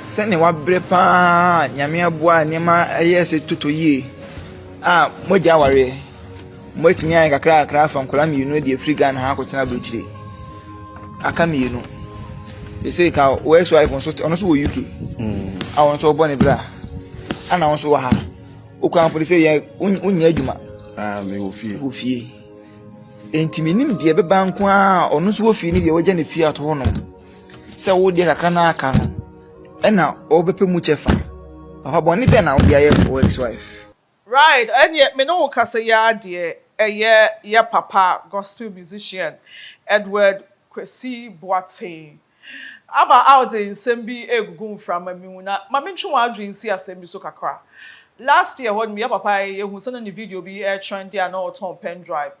Send wa brepa nyame aboa nema ayese tutoyie moja ware motimi an kakra from kola mienu de Africa na ha kotena brochire aka mienu they say ka where so I ono so UK awon so obo ne bra ana won so wa ha okwan police ye unya adwuma me ofie entimi nim de beba nko a ono so ofie ni de wagya ne fie ato hono se wo de kakra na aka no ena obepe mu chefa papa boni be na wo de aye ex wife right and yet me no kase ya de ye papa gospel musician Edward Akwasi Boateng aba out in sembi egugun from amuna ma mentwe wa adwen si asembi so kakra last year when me papa ye hu send the video be trend there na on pen drive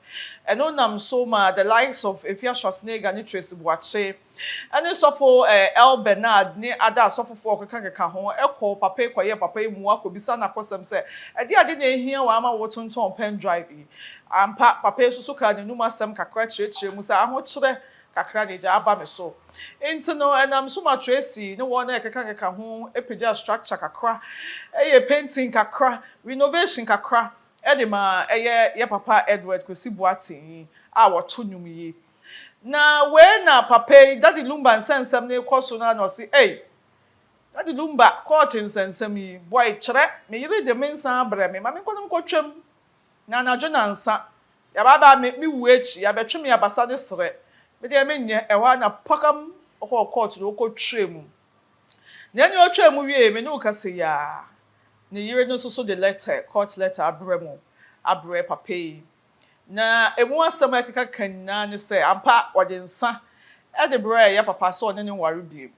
and on am so ma the likes of Efia Schwarzenegger ni Tracy Boateng and so for El Bernard ni ada so for keka ho ekọ papa ekoye papa emu akobisa na kosem se ade na ehia wa ama wotonton pen drive ampa papa so ka ne numa sem kakra chire mu sa aho chire kakra de ja aba me so enti no enam so ma Tracy no won na keka ho epija structure kakra painting kakra renovation kakra edema ye papa Edward Akwasi Boateng a woto nwum yi na we na papa daddy lumba nsensem na ekoso na no si daddy lumba court nsensem yi boy kire me yire de mensa abre me ma me kono kotwam na jonansa ya baba me wu echi ya betwem ya basa de sere me de me nye ewa na pakam okọ court no kotwem na ni otwem wie me no kase ya ne yire no so the letter court letter abre papa yi na emu asem akeka kanna ne se ampa wode nsa de bre ya papa so ne ware biem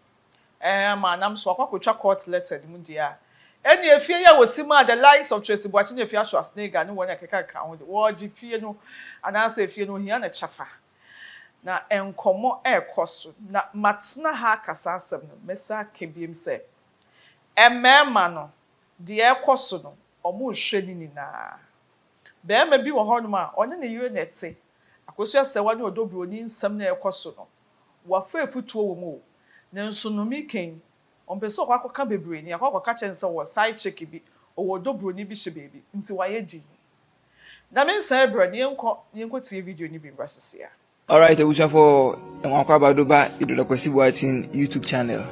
ma nam so akwakwatwa court letter ni mu dia eni efie ya wosima the likes of Tracy Boateng Efia Schwarzenegger ne won akeka kan ho wo gi fie no anansa efie no hia na chafa na enkomo ekoso na matna ha kasa asem no mesa kebiem se emema no de ekoso no omo hwe ni na be ma bi wo hono ma one ne yire nete akoso asewa ne odobro ni nsam na ekoso no wa fa efutuo wo mu ne nso no mi ken on pese akwakoka bebre ni akwakoka chense wo side check bi o odobro ni bi hye bebi nti wa ye di na me nsa ebra ni enko tie video ni bi brasese ya all right ebucha for enwakwa badoba Edward Akwasi Boateng YouTube channel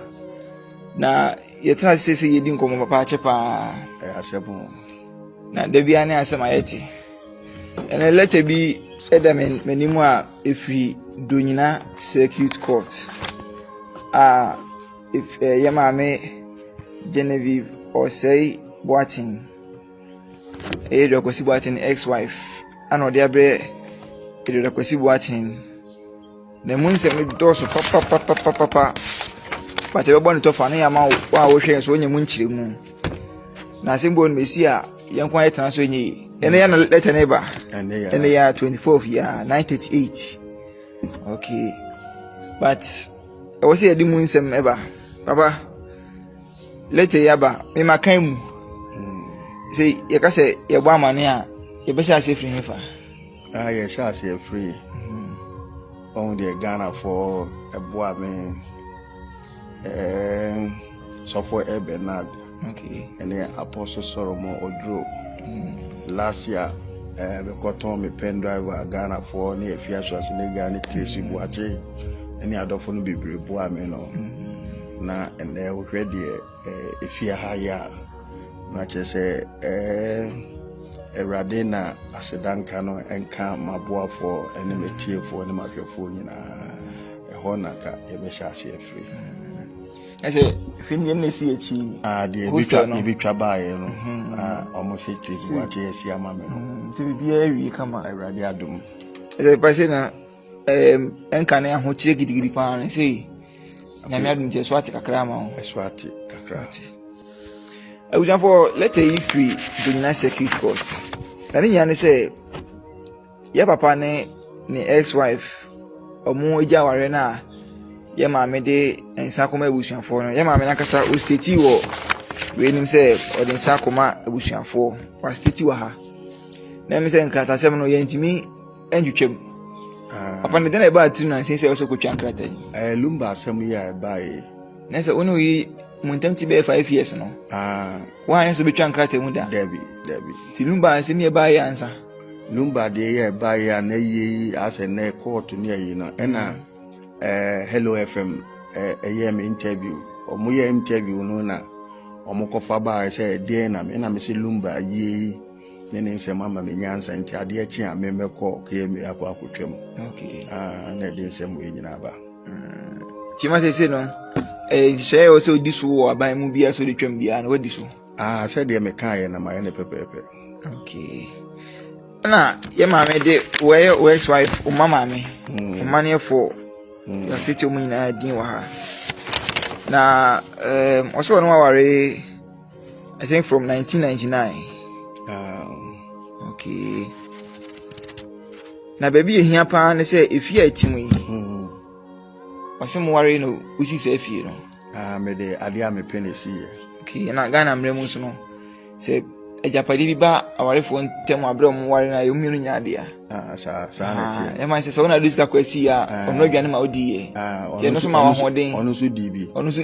na yetra sese yedi nkomo papa achepa asepo na debia ne asema yeti ene letter bi edamen menimu a efri donyina circuit court if yamame Genevieve Osei Boateng Edward Akwasi Boateng ex-wife ano de abre Edward Akwasi Boateng na munse me doso papa but e bo nto fa na yama wa wo hwe so onye munchire mu na sembo no mesi a yankwa yetana so enyi ene ya na letter neighbor ene ya 24th ya 938 okay but I was here dimu nsem eba papa letter ya ba me makan mu say ye ka say ye gba amane a ye be sha say free hefa ye sha say free on the Ghana for a boy me so for Edward Bernard okay and then Apostle Solomon Odro last year we got on me pen driver Ghana for near Efia Schwarzenegger and Tracy Boateng any other phone be boy me no na and then we ready Efia haya na say Erade na asedanka no enka maboa for any metie for any mahwefo nyina ho na ka e be sha ase free ese fin yem na si echi de bi twa bae no almost say Tracy Boateng esi ama me no ti bi wi kama Erade adum ese pase na enka na ho chire gidigidi pa na sei nyame adum ti so ati kakra ma ho so ati kakra I was for let a free the United Circuit Court. And then say, ya papa ne ex-wife, or more Jawarena, ya mamma de and Sakoma Bushan for ya mamma Nakasa was Titi or when himself or the Sakoma Bushan for was Titi Waha. Then Miss Encrata 7 or yen to me and you came upon the dinner about 2 and since I also could chancrate. Lumba some year by Nessa only muntanti be 5 years no wan so betwa nkrata mu da Debbie ti lumba se me ba ya ansa lumba de ye ba ya na ye ase na court ni ayi no na Hello FM ye me interview omo ye interview no na omo kofa ba se de na me se lumba ye ne se mama me nyansa nti ade a chi a me mekọ ka ye me akọ akotwam okay na de se mo nyina ba ti ma se no shey o se odisu wo aban mu bia so de twam bia na wadisu se de me kan ye na ma ye ne pepepe okay na ye ma me de we ex wife o mama me o mane for ya state mu nyina din wa ha na also no ware I think from 1999 okay na baby ehia pa ne say efi atimu yi wasem ware no usi say fie no me de ade a me penesi ye okay na Ghana mre mu so no say ejapade bi ba awarefo ntem abre mu ware na yo miru nya ade a sa na ti e man say so na diska kwasi a ono aduane ma odi ye ti no so ma wa hoden ono so di bi ono so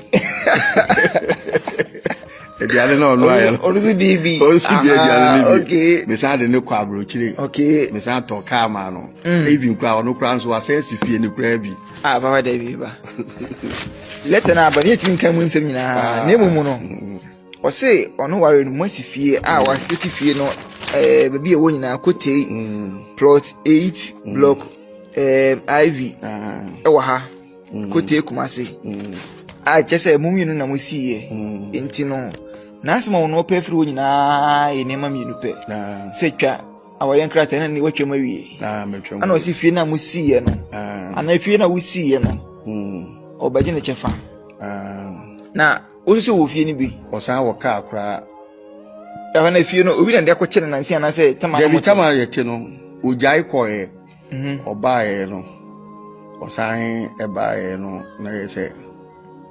ediale no no ayo ono so di bi ono so di ediale ni bi okay me sa de ne kwa abrochire okay me sa to ka ma no even kwa ono kwa nso asensi fie ne kwa bi baba da bi ba leta na ba ne timi kan mu nsem nyina na emu no o se ono ware no masi fie wa state fie no baby e wo nyina kote plot 8 block IV wa ha kote kumase chese mu minu na musiye enti no na asema wono pefiri wo nyina ye nema minu pe se twa awale nkrata na ni watwa mawie metwa ana o si fie na musiye no ana fie na wusiye no obaje ne chefa na osusu wo fie ni bi osan wo ka akra ya na fie no obi na de akọkye na nsi ana se tama na mo tama yete no ojai koye obae no osan ebae no na yese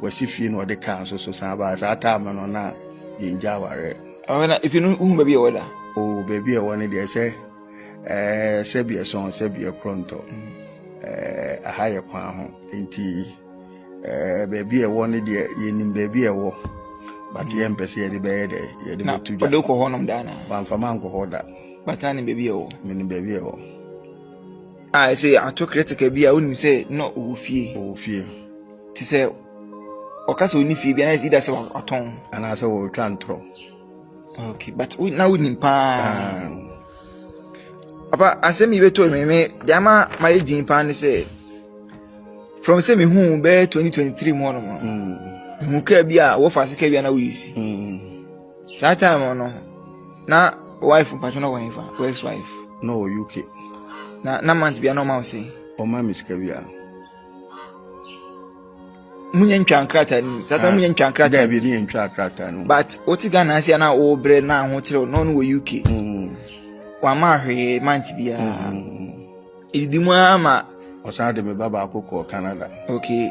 wasifie no de kan so san ba sa ta ma no na yinja ware na if you know baby e woda baby e woni de se sebie son sebie kronto ahaye kwa ho enti baby e woni de yenim baby e wo but ye mpese ye de be de ye de betuja na ko honom dana ba mfama nko hoda batani baby e wo menim baby e wo I say I took critical be I wouldn't say no ofie ti say okaso ni fie bia na ida se aton ana se wo twa ntro okay but we now ni pa papa asemi be to me diama my din pa ne say from say me hu be 2023 mo no hu ka bia wo fa se ka bia na wo yisi sa time no na wife patona wo hifa ex wife no UK na month bia no ma say o ma miska bia munye ntwa nkrata ni tata munye ntwa nkrata da bi ni ntwa nkrata no but oti Ghana asia na wo bre na ho kire no no wo UK wa ma hwe month bia idi mu ama osa de me baba akoko Canada okay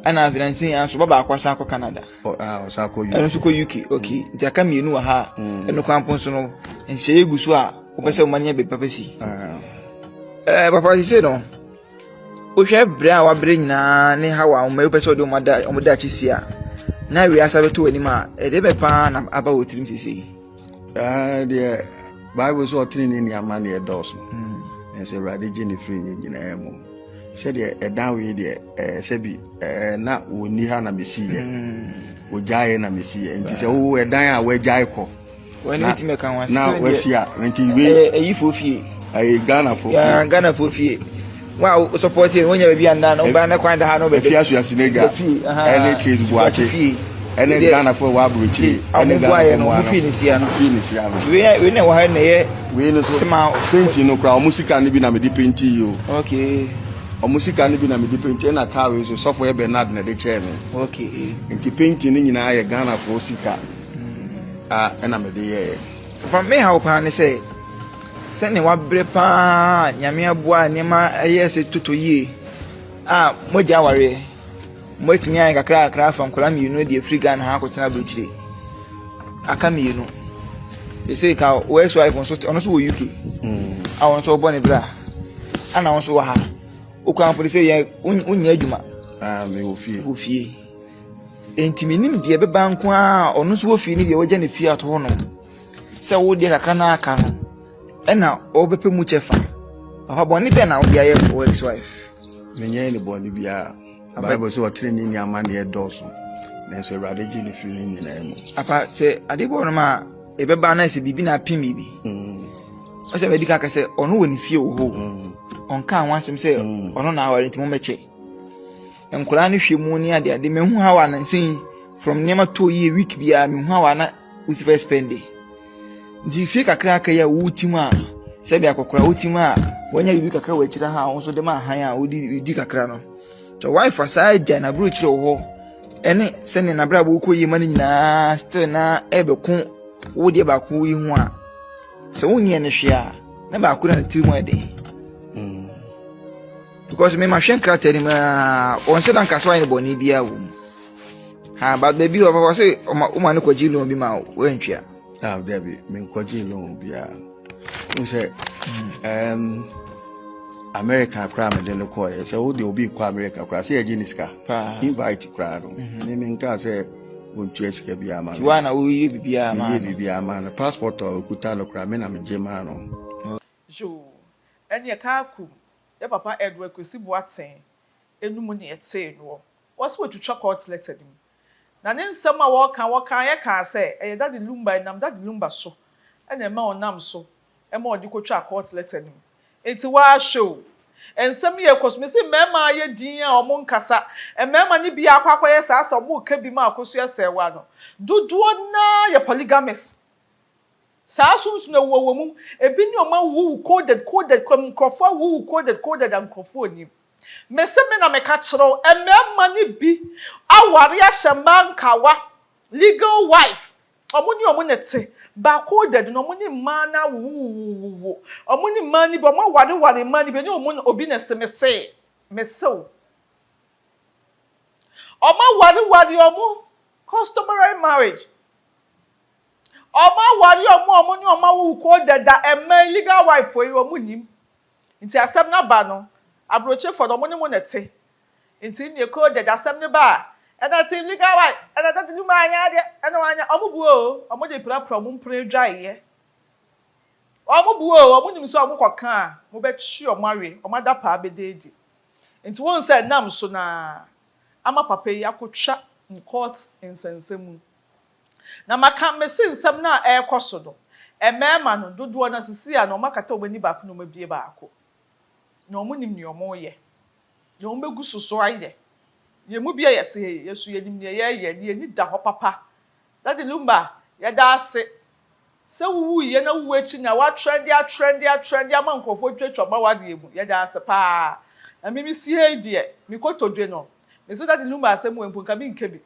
ana financing ya so baba akwasa akọ Canada osa ko UK eno so ko UK okay nti aka mienu wa ha eno kwampo so no enhye egusu a wo pese wo manya be papasi papa si no o hwe bra wa bre nyina ne ha wa o pese o da chisia na wi asa beto ani ma e de be pa na aba wotirim sisi de Bible so otini ni amane e doso se rade gini free nyina emu se de edan we de se bi na oni ha na mesiye o jaye na mesiye nti se wo edan a we jaye ko wani ti meka wansi na wesia nti we eyi fofie Ghana fofie ya Ghana fofie wow supporting wonya be bia nda no ba na kwanda ha no be fia so Senegal ene chase buache ene Ghana fo wa bruchi ene Ghana no fofie ni sia no we ne wa ha ne ye we no so painting no kra o musika ni bi na me di painting yo okay o musika ni bi na me di painting na tawe so sofo e Bernard na de chair me okay nti painting ni nyina ye Ghana fo sika ena me de ye pa me ha o pa ne say sene wa bre pa nyame aboa nema eye se toto yie moja ware motimi an kakra fam kola mi no de free Ghana ha kotena brochire aka mi no they say ka ex wife on so UK awon so bo ne bra ana won so wa ha o kwa police ye unya adwuma me ofie enti minim de beba nko a ono so ofi ni de wagya ne fi ato hono se wo de kakra na aka no ena obepe mu chefa papa boni be na wo de aye for ex wife menye ni boni bia bible so otire ni nyama na edoso na so rade ji ni fi ni na emu apa se adebo no ma ebeba na se bibi na apim bibi o se medika ka se ono woni fie wo ho onka anwansem se ono na aware ntimo meche enkura ni hwemu ni ade mehu hawa na nsin from nema to ye week bia mehu hawa na usifa spend di fie kakra aka ya wutim a se bia kokora wutim a wanya bibi kakra wa kira ha won so de ma han a odi kakra no to wife aside na bro kire wo ene se ne na bra bo ko yi mani nyina still na ebekun wo de ba ko yi hu a se wonye ne hwe a na ba ko na tirimu ede because me ma hwen krata ni ma on se dan kaswa ni boni bia wo ha but baby o papa say o ma ne kwaji lo bi ma wo ntwa Debbie, min kwaji lo bia we say America kra me de no ko ye say wo de obi kwa America kra say ageniska invite kra no ni min ka say wontu esika bia ma ti na wo yi bibia ma yi bibia ma na passport o kuta no kra me na me jema no jo enya ka ku ya papa Edward Akwasi Boateng enum ne ete no was what to check out letter nim na ne nsɛm a wɔka ya ka sɛ ɛyɛ dade lumba nam dade lumba so ɛna ɛma ɔnam so ɛma ɔde kotwa court letter nim enti wa show ensɛm yɛ kɔsome sɛ mɛma yɛ din a ɔmo nkasa mɛma ne bi akwakoyɛ saa sɛ ɔmo ka bi ma akoso ɛsɛwa no dodoɔ na yɛ polygamous saa sunsun na wo mu ebi ni ɔma wu coded nkrɔfo wu coded nkrɔfo ni meseme na meka kyerɛw mɛma ne bi aware ahyɛ mankawa legal wife ɔmo ni ɔmo nete ba coded no ɔmo ni ma na wu ɔmo ni ma ni bi ɔmo ware ma ni bi ni ɔmo obi na semese mesew ɔmo ware ɔmo customary marriage ọmọ wari ọmọ ni ọmọ wu ko dada eme legal wife for ọmọ nim nti asem na ba no abroche for ọmọ ni mo nete nti ni ko dada asem ne ba ena ti legal wife ena dada ni ma anya de ena wanya ọmọ bu o ọmọ de pra mo mpre dwaye ọmọ bu o ọmọ nim so ọmọ kokan mo be chi ọmọ awe ọmọ da pa be deedi nti won say nam so na ama papa yi akotwa in court nsensemu na maka mesin nsɛm na ɛkɔ do ɛmɛɛma no dodoɔ na sisi a na ɔmakata ɔmani baako na ɔmabie baako na ɔmo nim ne ɔmo yɛ na ɔmo bɛgu soso ayɛ yɛ mu bia yɛte yɛsu yɛnim ne yɛyɛ ne yɛni da hɔ papa dade lumba yɛda ase sɛ wuwu yɛ na wuwu akyi na watrendi ama nkurɔfoɔ twatwa ma wadeɛ mu yɛda ase paa na mimi si ha deɛ mekɔtɔdwe no mesi dade lumba asɛm wɔ mpo nka mi nka bi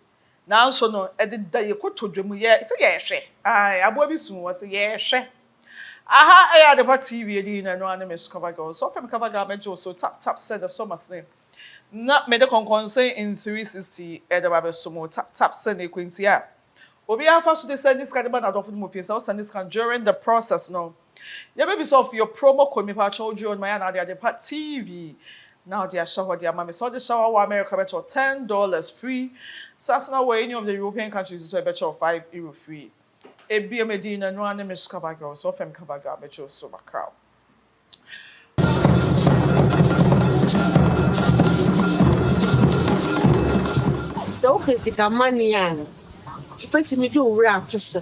na nso no edida ye kotodwemu ye se ye hwe ai abo bi sun wo se ye hwe aha eya de pa tv edi na no ane discover girl so fem cover girl mejo so tap said the summer name na me de konkonsen in 360 edaba be so mo tap send e kwintia obi afa so de send this kind na adofo mo fie so send this kind during the process no ye be so of your promo code me pa choju on my na de pa tv now they are shower their mommy so the shower wa America bet $10 free sasna where any of the European countries so bet €5 free e be medina no ane miss cover girl so fem cover girl bet you so macrow so physical money and put me do rap just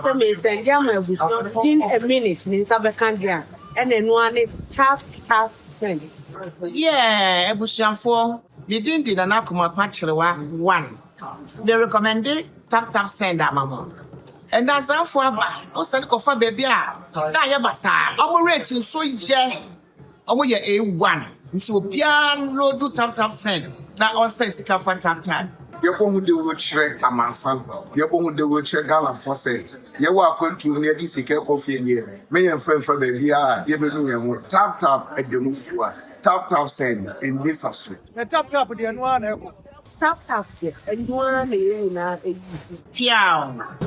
for me say jam in a minute in Sabakandia and then one tap send. Yeah, ebusiafo bidin di na nakoma pachirewa 1 they recommended tap send amamo and that's afo aba o send ko fa baby a na ye basa omo rate so ye omo ye A1 nti obia load tap send na on say sika fa tap yɛbɔ de wo kyerɛ amansan yɛbɔ de wo kyerɛ Ghana for say yɛwɔ akwantu ne adi sika kɔfie nie me yɛn fɛnfɛ baabi a yɛbɛnu yɛn ho tap ɛdɛmu fuwa tap send in this aspect na tap de no ana ɛkɔ tap de ɛnua na yɛ na ɛyi piao